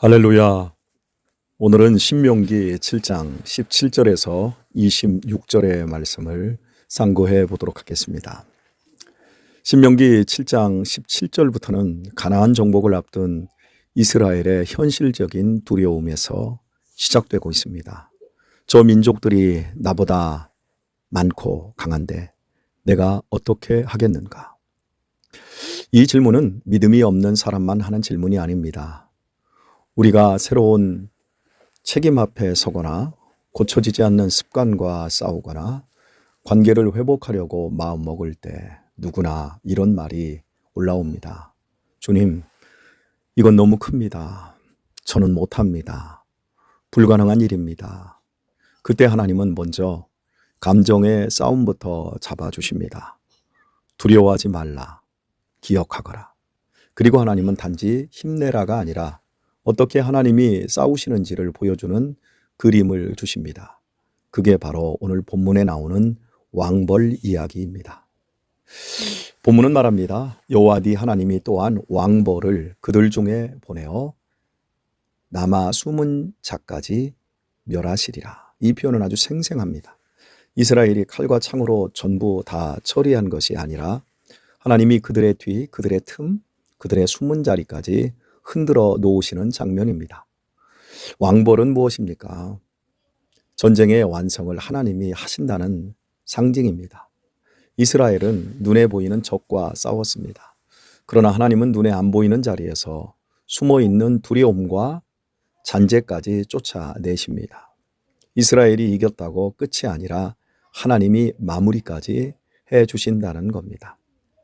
할렐루야. 오늘은 신명기 7장 17절에서 26절의 말씀을 상고해 보도록 하겠습니다. 신명기 7장 17절부터는 가나안 정복을 앞둔 이스라엘의 현실적인 두려움에서 시작되고 있습니다. 저 민족들이 나보다 많고 강한데 내가 어떻게 하겠는가? 이 질문은 믿음이 없는 사람만 하는 질문이 아닙니다. 우리가 새로운 책임 앞에 서거나 고쳐지지 않는 습관과 싸우거나 관계를 회복하려고 마음먹을 때 누구나 이런 말이 올라옵니다. 주님, 이건 너무 큽니다. 저는 못합니다. 불가능한 일입니다. 그때 하나님은 먼저 감정의 싸움부터 잡아주십니다. 두려워하지 말라. 기억하거라. 그리고 하나님은 단지 힘내라가 아니라 어떻게 하나님이 싸우시는지를 보여주는 그림을 주십니다. 그게 바로 오늘 본문에 나오는 왕벌 이야기입니다. 본문은 말합니다. 여호와 네 하나님이 또한 왕벌을 그들 중에 보내어 남아 숨은 자까지 멸하시리라. 이 표현은 아주 생생합니다. 이스라엘이 칼과 창으로 전부 다 처리한 것이 아니라 하나님이 그들의 뒤, 그들의 틈, 그들의 숨은 자리까지 흔들어 놓으시는 장면입니다. 왕벌은 무엇입니까? 전쟁의 완성을 하나님이 하신다는 상징입니다. 이스라엘은 눈에 보이는 적과 싸웠습니다. 그러나 하나님은 눈에 안 보이는 자리에서 숨어 있는 두려움과 잔재까지 쫓아내십니다. 이스라엘이 이겼다고 끝이 아니라 하나님이 마무리까지 해 주신다는 겁니다.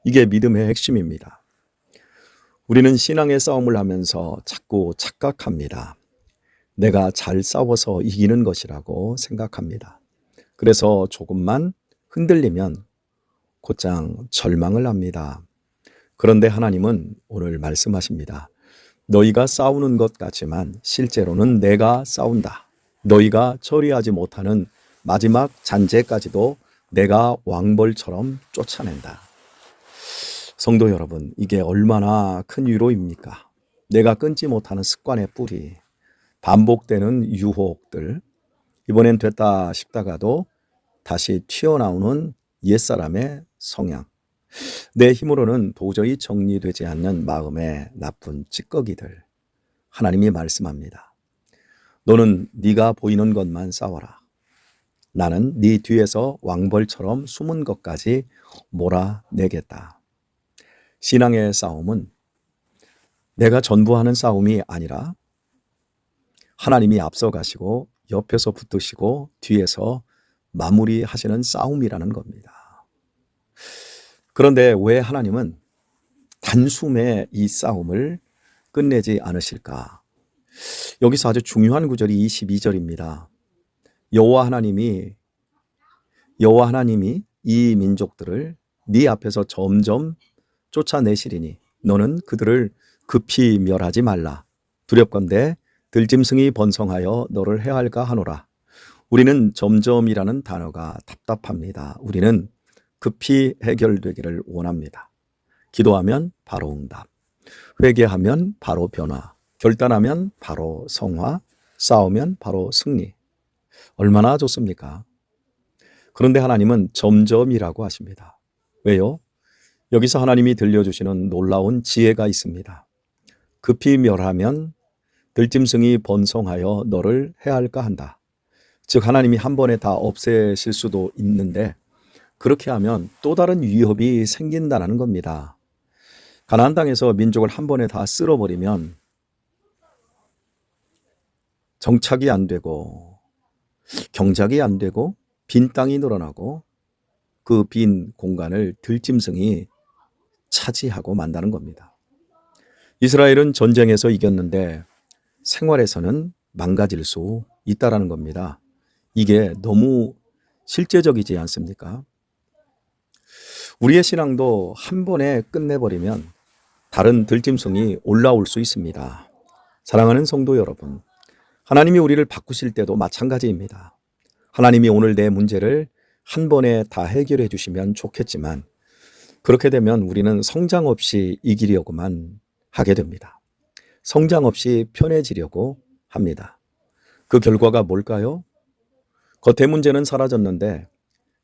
이게 믿음의 핵심입니다. 우리는 신앙의 싸움을 하면서 자꾸 착각합니다. 내가 잘 싸워서 이기는 것이라고 생각합니다. 그래서 조금만 흔들리면 곧장 절망을 합니다. 그런데 하나님은 오늘 말씀하십니다. 너희가 싸우는 것 같지만 실제로는 내가 싸운다. 너희가 처리하지 못하는 마지막 잔재까지도 내가 왕벌처럼 쫓아낸다. 성도 여러분, 이게 얼마나 큰 위로입니까? 내가 끊지 못하는 습관의 뿌리, 반복되는 유혹들, 이번엔 됐다 싶다가도 다시 튀어나오는 옛사람의 성향, 내 힘으로는 도저히 정리되지 않는 마음의 나쁜 찌꺼기들, 하나님이 말씀합니다. 너는 네가 보이는 것만 싸워라. 나는 네 뒤에서 왕벌처럼 숨은 것까지 몰아내겠다. 신앙의 싸움은 내가 전부하는 싸움이 아니라 하나님이 앞서가시고 옆에서 붙드시고 뒤에서 마무리하시는 싸움이라는 겁니다. 그런데 왜 하나님은 단숨에 이 싸움을 끝내지 않으실까? 여기서 아주 중요한 구절이 22절입니다. 여호와 하나님이 이 민족들을 네 앞에서 점점 쫓아내시리니 너는 그들을 급히 멸하지 말라. 두렵건대 들짐승이 번성하여 너를 해할까 하노라. 우리는 점점이라는 단어가 답답합니다. 우리는 급히 해결되기를 원합니다. 기도하면 바로 응답, 회개하면 바로 변화, 결단하면 바로 성화, 싸우면 바로 승리. 얼마나 좋습니까? 그런데 하나님은 점점이라고 하십니다. 왜요? 여기서 하나님이 들려주시는 놀라운 지혜가 있습니다. 급히 멸하면 들짐승이 번성하여 너를 해할까 한다. 즉 하나님이 한 번에 다 없애실 수도 있는데 그렇게 하면 또 다른 위협이 생긴다는 겁니다. 가나안 땅에서 민족을 한 번에 다 쓸어버리면 정착이 안 되고 경작이 안 되고 빈 땅이 늘어나고 그 빈 공간을 들짐승이 차지하고 만다는 겁니다. 이스라엘은 전쟁에서 이겼는데 생활에서는 망가질 수 있다라는 겁니다. 이게 너무 실제적이지 않습니까? 우리의 신앙도 한 번에 끝내버리면 다른 들짐승이 올라올 수 있습니다. 사랑하는 성도 여러분, 하나님이 우리를 바꾸실 때도 마찬가지입니다. 하나님이 오늘 내 문제를 한 번에 다 해결해 주시면 좋겠지만 그렇게 되면 우리는 성장 없이 이기려고만 하게 됩니다. 성장 없이 편해지려고 합니다. 그 결과가 뭘까요? 겉의 문제는 사라졌는데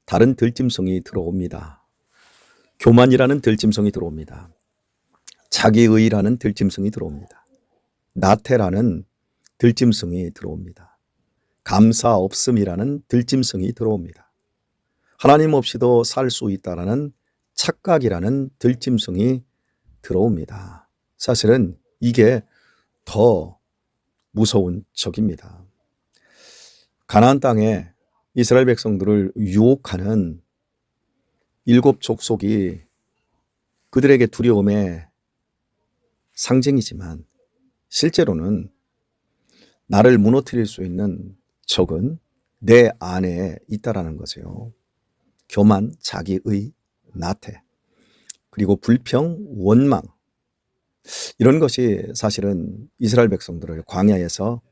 다른 들짐승이 들어옵니다. 교만이라는 들짐승이 들어옵니다. 자기의라는 들짐승이 들어옵니다. 나태라는 들짐승이 들어옵니다. 감사 없음이라는 들짐승이 들어옵니다. 하나님 없이도 살 수 있다라는 착각이라는 들짐승이 들어옵니다. 사실은 이게 더 무서운 적입니다. 가나안 땅에 이스라엘 백성들을 유혹하는 7 족속이 그들에게 두려움의 상징이지만 실제로는 나를 무너뜨릴 수 있는 적은 내 안에 있다라는 거죠. 교만, 자기의, 나태, 그리고 불평, 원망, 이런 것이 사실은 이스라엘 백성들을 광야에서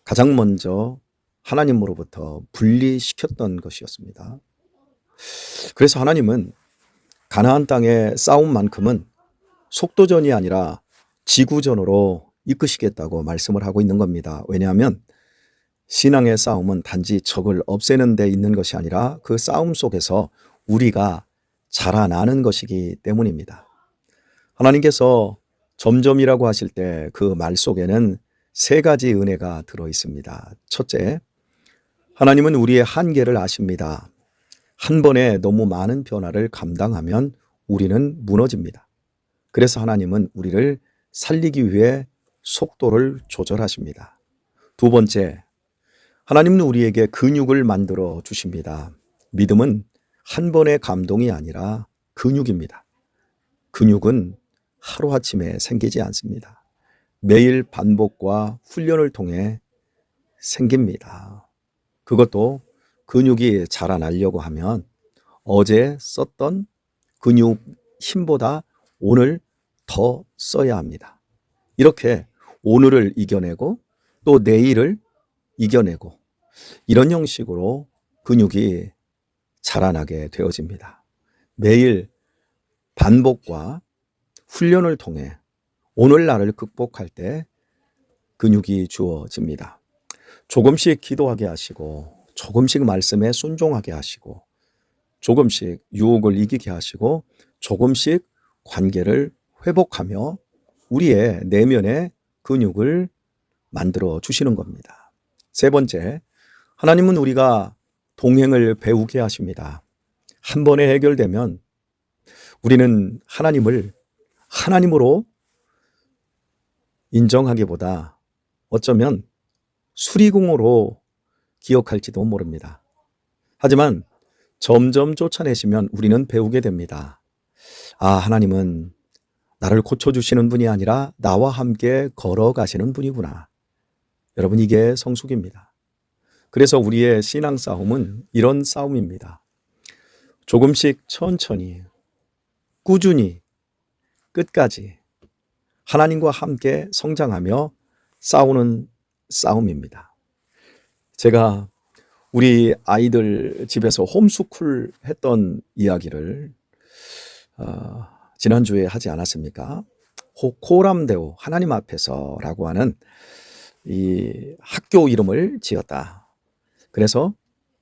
가장 먼저 하나님으로부터 분리시켰던 것이었습니다. 그래서 하나님은 가나안 땅의 싸움만큼은 속도전이 아니라 지구전으로 이끄시겠다고 말씀을 하고 있는 겁니다. 왜냐하면 신앙의 싸움은 단지 적을 없애는 데 있는 것이 아니라 그 싸움 속에서 우리가 자라나는 것이기 때문입니다. 하나님께서 점점이라고 하실 때 그 말 속에는 3가지 은혜가 들어 있습니다. 첫째, 하나님은 우리의 한계를 아십니다. 한 번에 너무 많은 변화를 감당하면 우리는 무너집니다. 그래서 하나님은 우리를 살리기 위해 속도를 조절하십니다. 두 번째, 하나님은 우리에게 근육을 만들어 주십니다. 믿음은 한 번의 감동이 아니라 근육입니다. 근육은 하루아침에 생기지 않습니다. 매일 반복과 훈련을 통해 생깁니다. 그것도 근육이 자라나려고 하면 어제 썼던 근육 힘보다 오늘 더 써야 합니다. 이렇게 오늘을 이겨내고 또 내일을 이겨내고 이런 형식으로 근육이 자라나게 되어집니다. 매일 반복과 훈련을 통해 오늘날을 극복할 때 근육이 주어집니다. 조금씩 기도하게 하시고 조금씩 말씀에 순종하게 하시고 조금씩 유혹을 이기게 하시고 조금씩 관계를 회복하며 우리의 내면의 근육을 만들어 주시는 겁니다. 세 번째, 하나님은 우리가 동행을 배우게 하십니다. 한 번에 해결되면 우리는 하나님을 하나님으로 인정하기보다 어쩌면 수리공으로 기억할지도 모릅니다. 하지만 점점 쫓아내시면 우리는 배우게 됩니다. 아, 하나님은 나를 고쳐주시는 분이 아니라 나와 함께 걸어가시는 분이구나. 여러분, 이게 성숙입니다. 그래서 우리의 신앙 싸움은 이런 싸움입니다. 조금씩 천천히, 꾸준히, 끝까지 하나님과 함께 성장하며 싸우는 싸움입니다. 제가 우리 아이들 집에서 홈스쿨 했던 이야기를 지난주에 하지 않았습니까? 코람데오 하나님 앞에서라고 하는 이 학교 이름을 지었다. 그래서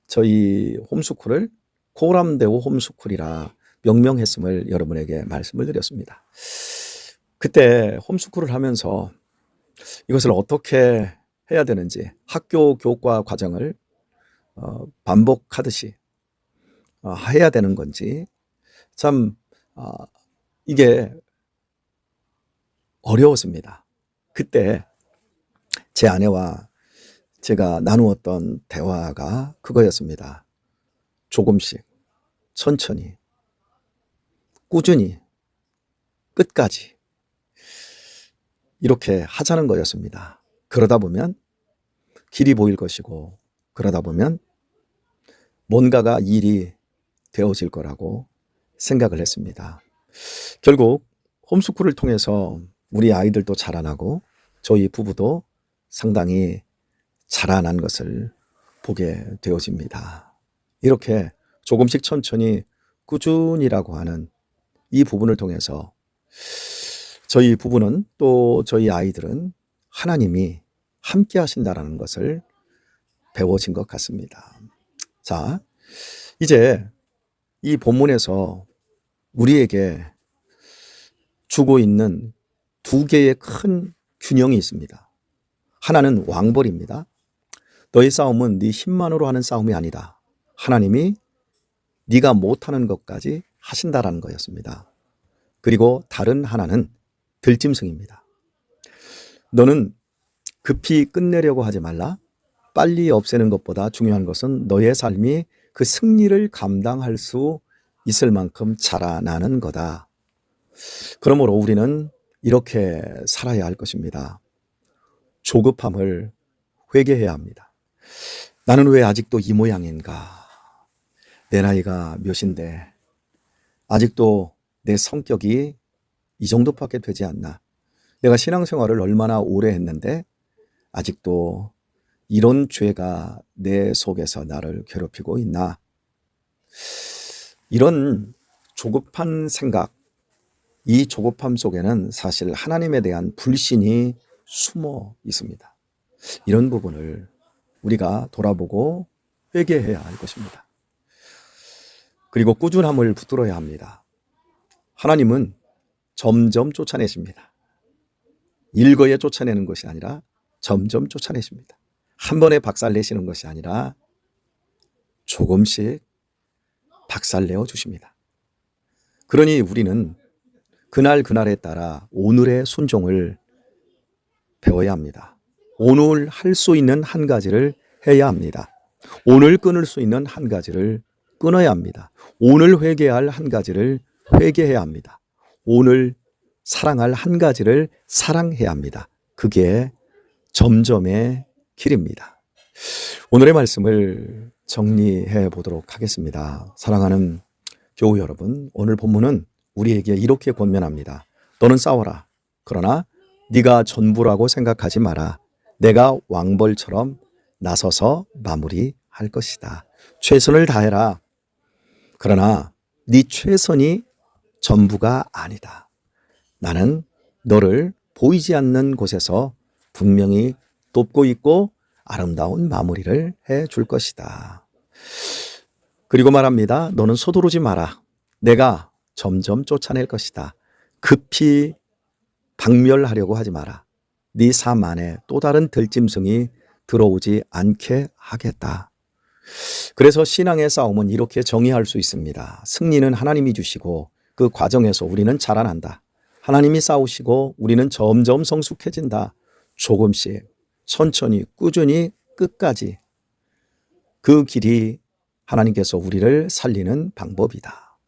저희 홈스쿨을 코람데오 홈스쿨이라 명명했음을 여러분에게 말씀을 드렸습니다. 그때 홈스쿨을 하면서 이것을 어떻게 해야 되는지 학교 교과 과정을 반복하듯이 해야 되는 건지 참 이게 어려웠습니다. 그때 제 아내와 제가 나누었던 대화가 그거였습니다. 조금씩, 천천히, 꾸준히, 끝까지 이렇게 하자는 거였습니다. 그러다 보면 길이 보일 것이고 그러다 보면 뭔가가 일이 되어질 거라고 생각을 했습니다. 결국 홈스쿨을 통해서 우리 아이들도 자라나고 저희 부부도 상당히 자라난 것을 보게 되어집니다. 이렇게 조금씩 천천히 꾸준히라고 하는 이 부분을 통해서 저희 부부는 또 저희 아이들은 하나님이 함께 하신다라는 것을 배워진 것 같습니다. 자, 이제 이 본문에서 우리에게 주고 있는 두 개의 큰 균형이 있습니다. 하나는 왕벌입니다. 너의 싸움은 네 힘만으로 하는 싸움이 아니다. 하나님이 네가 못하는 것까지 하신다라는 거였습니다. 그리고 다른 하나는 들짐승입니다. 너는 급히 끝내려고 하지 말라. 빨리 없애는 것보다 중요한 것은 너의 삶이 그 승리를 감당할 수 있을 만큼 자라나는 거다. 그러므로 우리는 이렇게 살아야 할 것입니다. 조급함을 회개해야 합니다. 나는 왜 아직도 이 모양인가? 내 나이가 몇인데 아직도 내 성격이 이 정도밖에 되지 않나? 내가 신앙생활을 얼마나 오래 했는데 아직도 이런 죄가 내 속에서 나를 괴롭히고 있나? 이런 조급한 생각, 이 조급함 속에는 사실 하나님에 대한 불신이 숨어 있습니다. 이런 부분을 우리가 돌아보고 회개해야 할 것입니다. 그리고 꾸준함을 붙들어야 합니다. 하나님은 점점 쫓아내십니다. 일거에 쫓아내는 것이 아니라 점점 쫓아내십니다. 한 번에 박살내시는 것이 아니라 조금씩 박살내어 주십니다. 그러니 우리는 그날 그날에 따라 오늘의 순종을 배워야 합니다. 오늘 할 수 있는 한 가지를 해야 합니다. 오늘 끊을 수 있는 한 가지를 끊어야 합니다. 오늘 회개할 한 가지를 회개해야 합니다. 오늘 사랑할 한 가지를 사랑해야 합니다. 그게 점점의 길입니다. 오늘의 말씀을 정리해 보도록 하겠습니다. 사랑하는 교우 여러분, 오늘 본문은 우리에게 이렇게 권면합니다. 너는 싸워라. 그러나 네가 전부라고 생각하지 마라. 내가 왕벌처럼 나서서 마무리할 것이다. 최선을 다해라. 그러나 네 최선이 전부가 아니다. 나는 너를 보이지 않는 곳에서 분명히 돕고 있고 아름다운 마무리를 해 줄 것이다. 그리고 말합니다. 너는 서두르지 마라. 내가 점점 쫓아낼 것이다. 급히 박멸하려고 하지 마라. 네 삶 안에 또 다른 들짐승이 들어오지 않게 하겠다. 그래서 신앙의 싸움은 이렇게 정의할 수 있습니다. 승리는 하나님이 주시고 그 과정에서 우리는 자라난다. 하나님이 싸우시고 우리는 점점 성숙해진다. 조금씩 천천히 꾸준히 끝까지 그 길이 하나님께서 우리를 살리는 방법이다.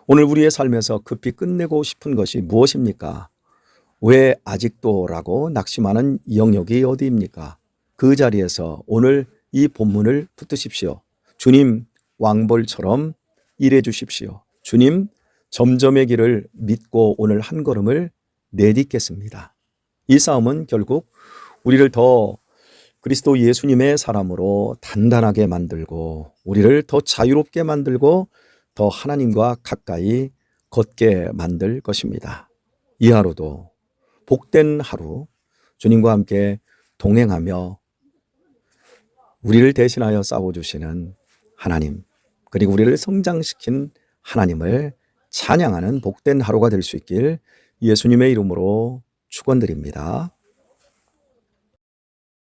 오늘 우리의 삶에서 급히 끝내고 싶은 것이 무엇입니까? 왜 아직도? 라고 낙심하는 영역이 어디입니까? 그 자리에서 오늘 이 본문을 붙드십시오. 주님 왕벌처럼 일해 주십시오. 주님 점점의 길을 믿고 오늘 한 걸음을 내딛겠습니다. 이 싸움은 결국 우리를 더 그리스도 예수님의 사람으로 단단하게 만들고 우리를 더 자유롭게 만들고 더 하나님과 가까이 걷게 만들 것입니다. 이 하루도 복된 하루 주님과 함께 동행하며 우리를 대신하여 싸워주시는 하나님, 그리고 우리를 성장시킨 하나님을 찬양하는 복된 하루가 될 수 있길 예수님의 이름으로 축원드립니다.